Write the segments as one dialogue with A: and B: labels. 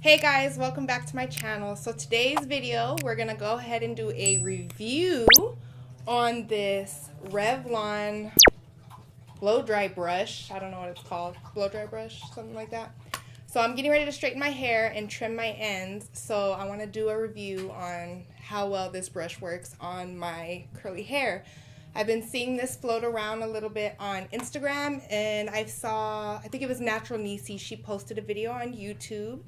A: Hey guys, welcome back to my channel. So today's video, we're gonna go ahead and do a review on this Revlon blow dry brush. I don't know what it's called, blow dry brush, something like that. So I'm getting ready to straighten my hair and trim my ends. So I want to do a review on how well this brush works on my curly hair. I've been seeing this float around a little bit on Instagram, and I think it was Natural Nisi, she posted a video on YouTube,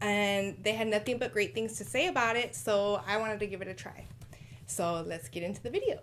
A: and they had nothing but great things to say about it, so I wanted to give it a try. So let's get into the video.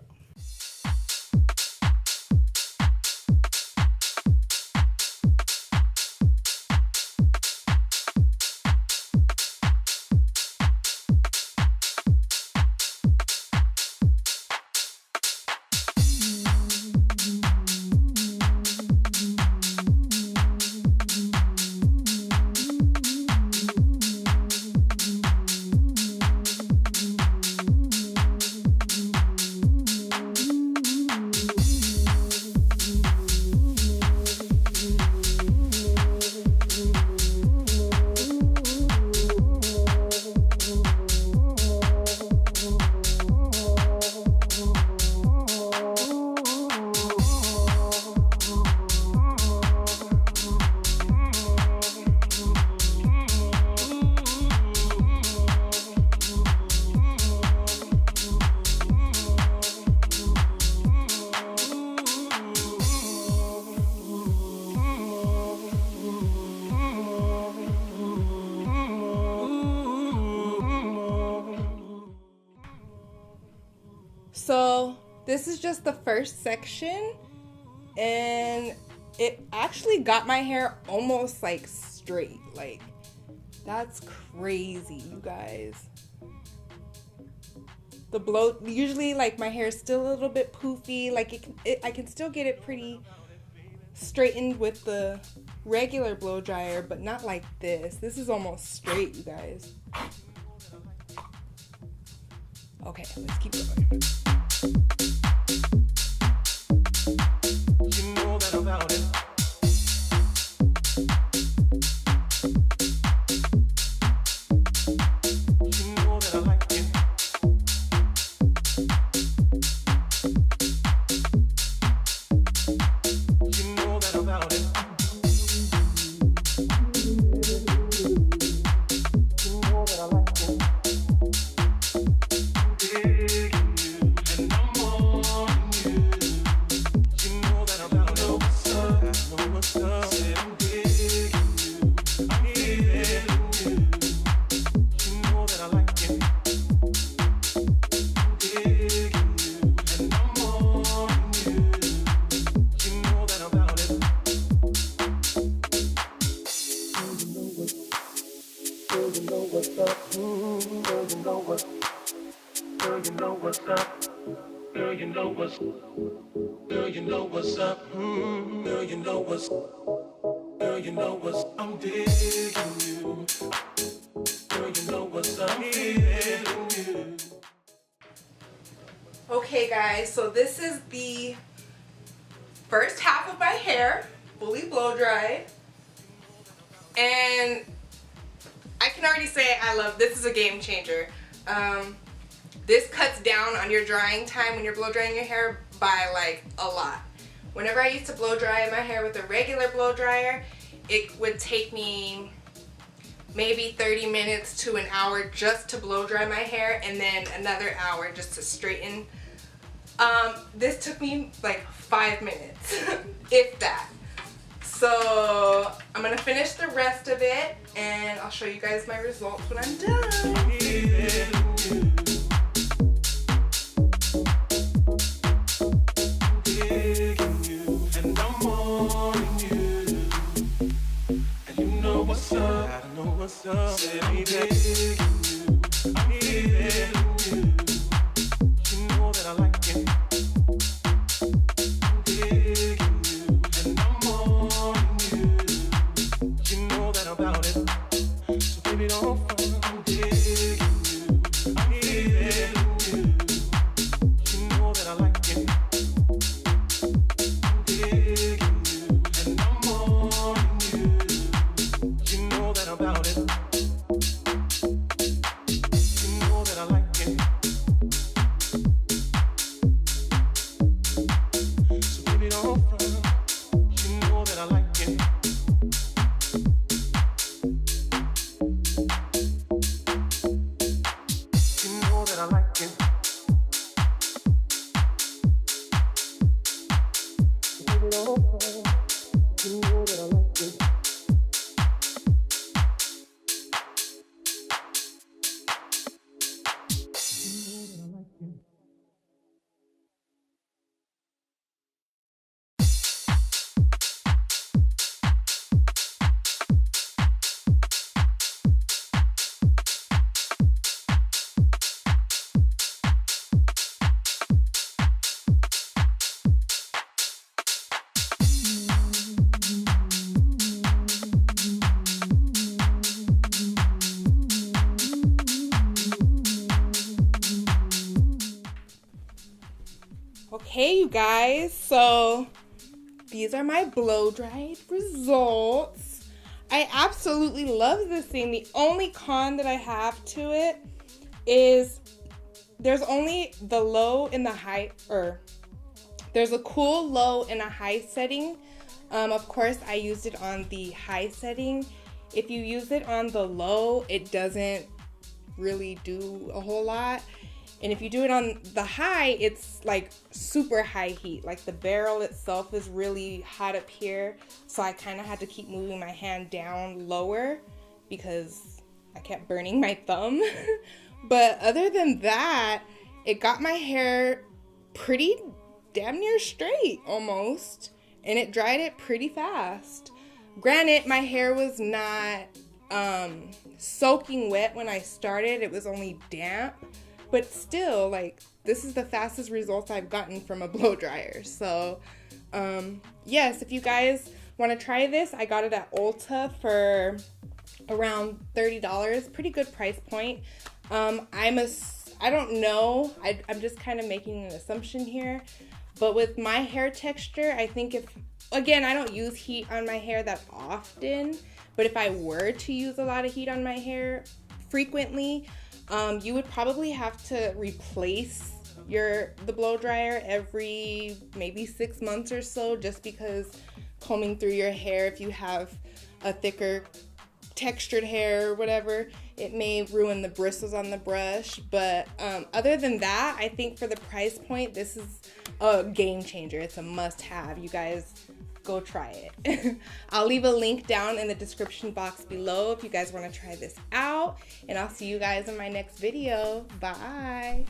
A: So this is just the first section, and it actually got my hair almost like straight. Like, that's crazy, you guys. The blow, usually like my hair is still a little bit poofy, like I can still get it pretty straightened with the regular blow dryer, but not like this. This is almost straight, you guys. Okay, let's keep going.
B: You know that about it. You know that I like it. You know that about it. You know that I like it. Digging you and I'm on you. You know that about it. I know what's up. I'm digging you. I'm feeling you. You know that I like it. I'm digging you and I'm on you. You know that about it. Girl, you know what's up. Girl, you know what. Girl, you know what's up. Girl, you know what's. Girl, you know what's up. Girl, you know what's. Girl, you know what's. I'm digging you. Girl, you know what's up. I'm feeling you.
A: Okay guys, so this is the first half of my hair, fully blow dried, and I can already say I love this. Is a game changer. This cuts down on your drying time when you're blow drying your hair by like a lot. Whenever I used to blow dry my hair with a regular blow dryer, it would take me maybe 30 minutes to an hour just to blow dry my hair, and then another hour just to straighten. This took me like 5 minutes, if that. So I'm gonna finish the rest of it, and I'll show you guys my results when I'm done.
B: Digging you and I'm on you. And you know what's up. I know what's up. Say I'm digging you. I'm feeling you. You know that I like it. I'm digging you and I'm on you. You know that about it. So baby, don't front. I'm digging you. I'm feeling you. You know that I like it. I'm digging you and I'm on you. You know that about it.
A: Hey you guys, so these are my blow dried results. I absolutely love this thing. The only con that I have to it is there's only the low and the high, or there's a cool, low, and a high setting. Of course, I used it on the high setting. If you use it on the low, it doesn't really do a whole lot. And if you do it on the high, it's like super high heat. Like the barrel itself is really hot up here. So I kind of had to keep moving my hand down lower because I kept burning my thumb. But other than that, it got my hair pretty damn near straight almost. And it dried it pretty fast. Granted, my hair was not soaking wet when I started. It was only damp. But still, like, this is the fastest results I've gotten from a blow dryer. So, yes, if you guys want to try this, I got it at Ulta for around $30. Pretty good price point. I don't know. I'm just kind of making an assumption here. But with my hair texture, I think again, I don't use heat on my hair that often. But if I were to use a lot of heat on my hair frequently, you would probably have to replace the blow dryer every maybe 6 months or so, just because combing through your hair, if you have a thicker textured hair or whatever, it may ruin the bristles on the brush. But other than that, I think for the price point, this is a game changer. It's a must-have. You guys go try it. I'll leave a link down in the description box below if you guys want to try this out, and I'll see you guys in my next video. Bye.